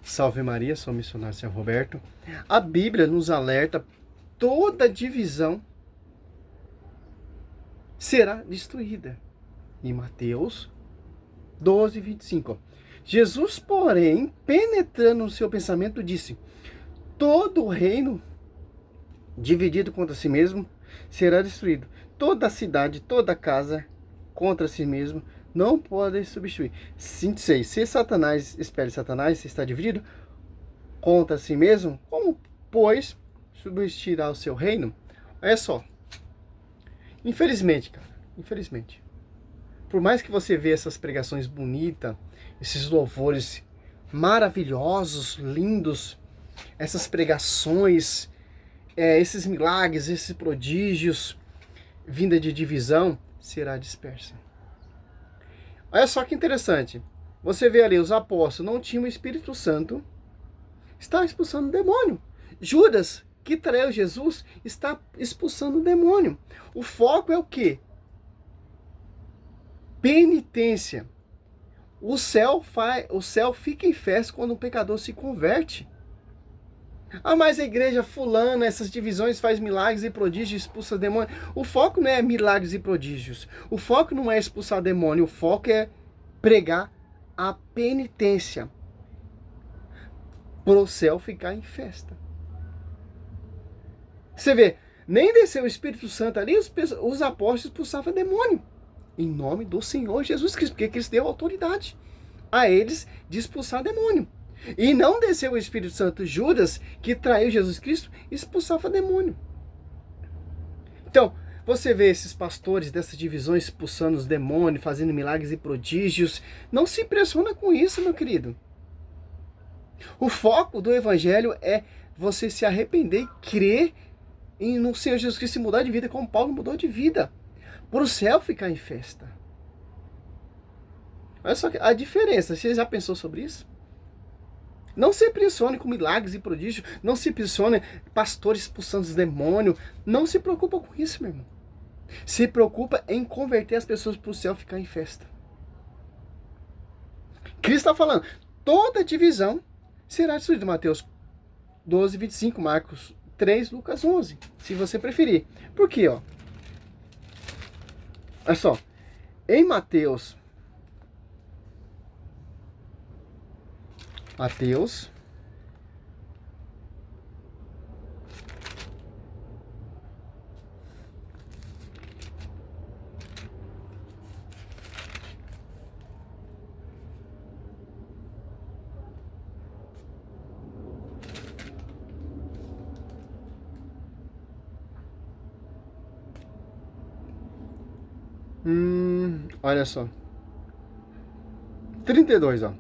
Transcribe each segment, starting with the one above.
Salve Maria, sou o missionário São Roberto. A Bíblia nos alerta: toda divisão será destruída. Em Mateus 12, 25. Jesus, porém, penetrando no seu pensamento, disse: todo reino dividido contra si mesmo será destruído. Toda cidade, toda casa contra si mesmo não pode substituir. 26. Se Satanás, espere Satanás, está dividido contra si mesmo, como, pois, substituirá o seu reino? Olha só. Infelizmente, cara, infelizmente, por mais que você veja essas pregações bonitas, esses louvores maravilhosos, lindos, essas pregações, esses milagres, esses prodígios, vinda de divisão, será dispersa. Olha só que interessante. Você vê ali, os apóstolos não tinham o Espírito Santo, está expulsando o demônio. Judas, que traiu Jesus, está expulsando o demônio. O foco é o quê? Penitência. O céu fica em festa quando o pecador se converte. Ah, mas a igreja fulana, essas divisões faz milagres e prodígios, expulsa demônio. O foco não é milagres e prodígios. O foco não é expulsar demônio. O foco é pregar a penitência para o céu ficar em festa. Você vê, nem desceu o Espírito Santo ali, os apóstolos expulsavam demônio. Em nome do Senhor Jesus Cristo, porque Cristo deu autoridade a eles de expulsar demônio. E não desceu o Espírito Santo. Judas, que traiu Jesus Cristo, expulsava demônio. Então, você vê esses pastores dessas divisões expulsando os demônios, fazendo milagres e prodígios. Não se impressiona com isso, meu querido. O foco do evangelho é você se arrepender e crer no Senhor Jesus Cristo e mudar de vida, como Paulo mudou de vida, para o céu ficar em festa. Olha só a diferença. Você já pensou sobre isso? Não se impressione com milagres e prodígios. Não se impressione pastores expulsando os demônios. Não se preocupa com isso, meu irmão. Se preocupa em converter as pessoas para o céu ficar em festa. Cristo está falando: toda divisão será destruída. Mateus 12, 25, Marcos 3, Lucas 11. Se você preferir. Por quê? Olha só. Em Mateus 32, ó.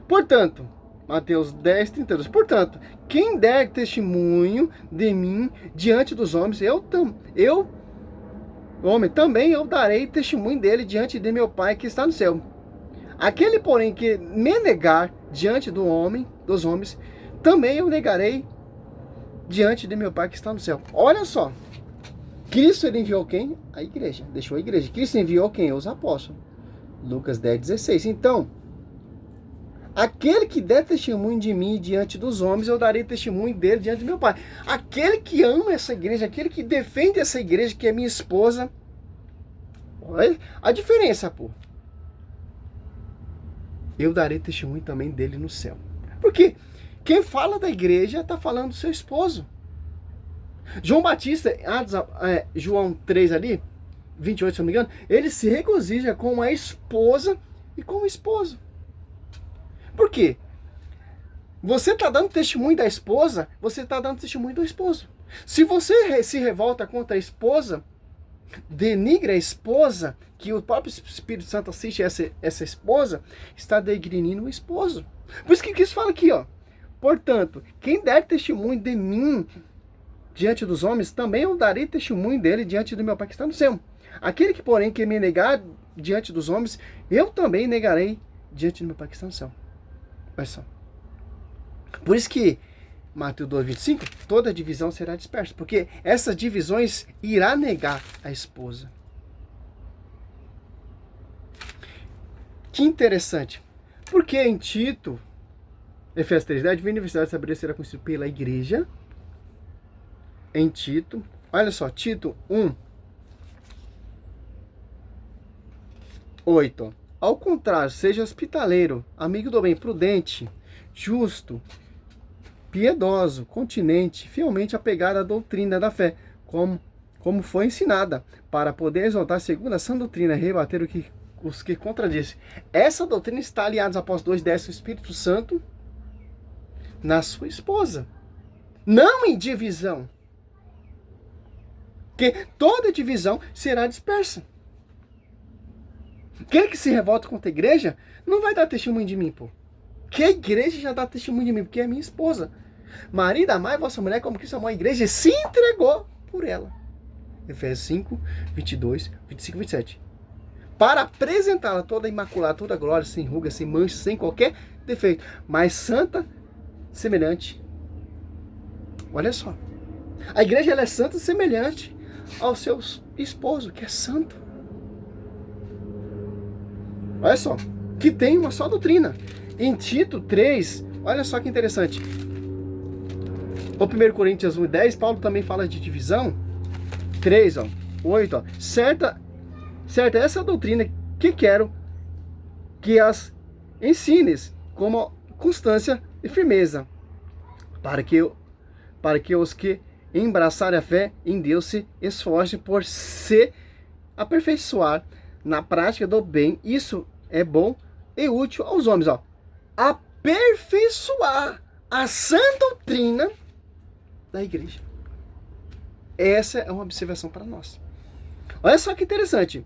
Portanto, Mateus 10, 32. Portanto, quem der testemunho de mim diante dos homens, também eu darei testemunho dele diante de meu Pai que está no céu. Aquele, porém, que me negar diante dos homens, também eu negarei diante de meu Pai que está no céu. Olha só. Cristo, ele enviou quem? A igreja. Deixou a igreja. Cristo enviou quem? Os apóstolos. Lucas 10, 16. Então, aquele que der testemunho de mim diante dos homens, eu darei testemunho dele diante do meu Pai. Aquele que ama essa igreja, aquele que defende essa igreja, que é minha esposa. Olha a diferença, pô. Eu darei testemunho também dele no céu. Porque quem fala da igreja está falando do seu esposo. João Batista, João 3 ali, 28, se não me engano, ele se regozija com a esposa e com o esposo. Por quê? Você está dando testemunho da esposa, você está dando testemunho do esposo. Se você se revolta contra a esposa, denigra a esposa, que o próprio Espírito Santo assiste essa esposa, está denigrindo o esposo. Por isso que Cristo fala aqui, ó. Portanto, quem der testemunho de mim diante dos homens, também eu darei testemunho dele diante do meu Pai que está no céu. Aquele que, porém, que me negar diante dos homens, eu também negarei diante do meu Pai que está no céu. Olha só. Por isso que Mateus 12, 25, toda divisão será dispersa, porque essas divisões irá negar a esposa. Que interessante. Porque em Tito Efésios 3:10, divina universidade de sabedoria será constituída pela igreja, em Tito. Olha só, Tito 1:8. Ao contrário, seja hospitaleiro, amigo do bem, prudente, justo, piedoso, continente, fielmente apegado à doutrina da fé, como foi ensinada, para poder exaltar segundo a sã doutrina, rebater os que contradizem. Essa doutrina está aliada aos apóstolos 2:10, o Espírito Santo na sua esposa, não em divisão, porque toda divisão será dispersa. Aquele que se revolta contra a igreja não vai dar testemunho de mim, pô. Que a igreja já dá testemunho de mim, porque é minha esposa. Marido, amai vossa mulher como Cristo amou a igreja e se entregou por ela. Efésios 5:22, 25, 27. Para apresentá-la toda imaculada, toda glória, sem ruga, sem mancha, sem qualquer defeito, mas santa, semelhante. Olha só. A igreja ela é santa, semelhante ao seu esposo, que é santo. Olha só, que tem uma só doutrina. Em Tito 3, olha só que interessante. O 1 Coríntios 1:10, Paulo também fala de divisão. 3:8. Certa essa doutrina que quero que as ensines como constância e firmeza, para que os que embraçarem a fé em Deus se esforcem por se aperfeiçoar na prática do bem. Isso é bom e útil aos homens. Ó. Aperfeiçoar a sã doutrina da igreja. Essa é uma observação para nós. Olha só que interessante.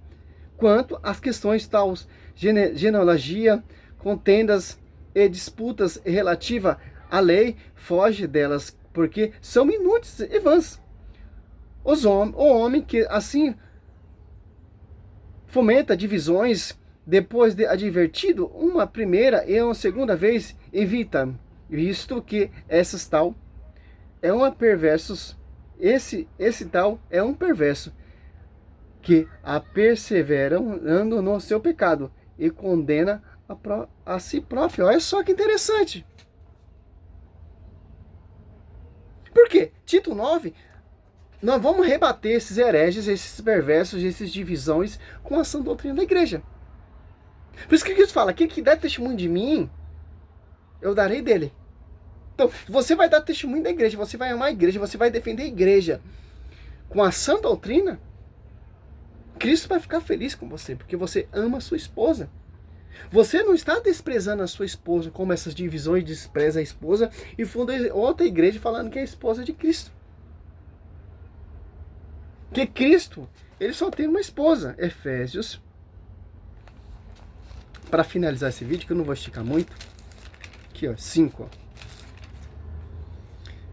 Quanto às questões tais genealogia, contendas e disputas relativa à lei, foge delas, porque são inúteis e vãs. O homem que assim fomenta divisões, depois de advertido uma primeira e uma segunda vez, evita, visto que essas tal é uma perversos, esse tal é um perverso, que a perseveram andando no seu pecado e condena a si próprio. Olha só que interessante. Por quê? Tito 9, nós vamos rebater esses hereges, esses perversos, essas divisões com a sã doutrina da igreja. Por isso que Cristo fala, aquele que der testemunho de mim, eu darei dele. Então, você vai dar testemunho da igreja, você vai amar a igreja, você vai defender a igreja com a sã doutrina, Cristo vai ficar feliz com você, porque você ama a sua esposa. Você não está desprezando a sua esposa, como essas divisões despreza a esposa e funda outra igreja falando que é a esposa de Cristo. Porque Cristo, ele só tem uma esposa. Efésios, para finalizar esse vídeo, que eu não vou esticar muito, aqui ó, 5. Ó.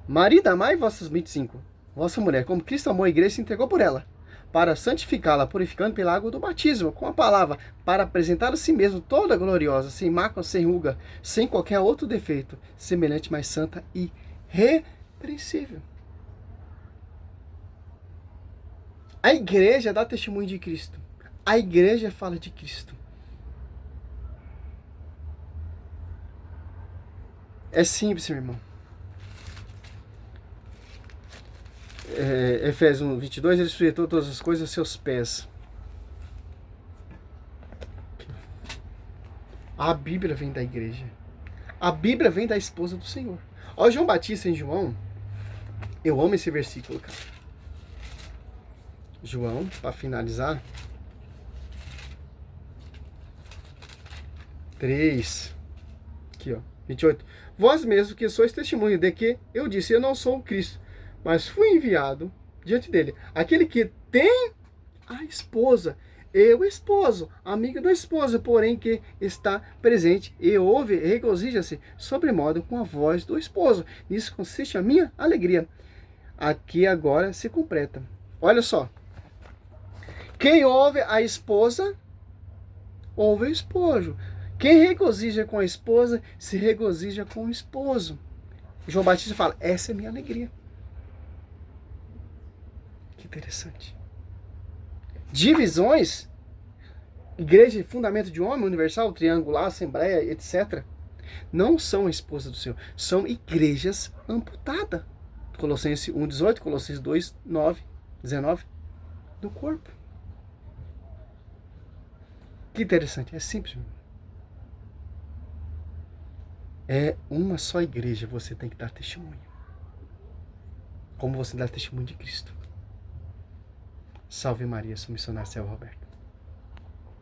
Marido, amai vossas 25, vossa mulher, como Cristo amou a igreja e se entregou por ela, para santificá-la, purificando pela água do batismo, com a palavra, para apresentar a si mesmo toda gloriosa, sem mácula, sem ruga, sem qualquer outro defeito, semelhante, mais santa e repreensível. A igreja dá testemunho de Cristo. A igreja fala de Cristo. É simples, meu irmão. Efésios 1:22, ele sujeitou todas as coisas aos seus pés. A Bíblia vem da igreja. A Bíblia vem da esposa do Senhor. Ó, João Batista em João, eu amo esse versículo, cara. João, para finalizar, 3, aqui ó, 28. Vós mesmos que sois testemunho de que eu disse, eu não sou o Cristo, mas fui enviado diante dele. Aquele que tem a esposa, eu esposo, amigo da esposa, porém que está presente e ouve, regozija-se sobremodo com a voz do esposo. Nisso consiste a minha alegria. Aqui agora se completa. Olha só. Quem ouve a esposa, ouve o esposo. Quem regozija com a esposa, se regozija com o esposo. João Batista fala, essa é a minha alegria. Que interessante. Divisões, igreja, fundamento de homem, universal, triangular, assembleia, etc. não são a esposa do Senhor, são igrejas amputadas. Colossenses 1,18, Colossenses 2,9, 19, do corpo. Que interessante, é simples. É uma só igreja, você tem que dar testemunho. Como você dá testemunho de Cristo. Salve Maria, sou missionário Céu Roberto.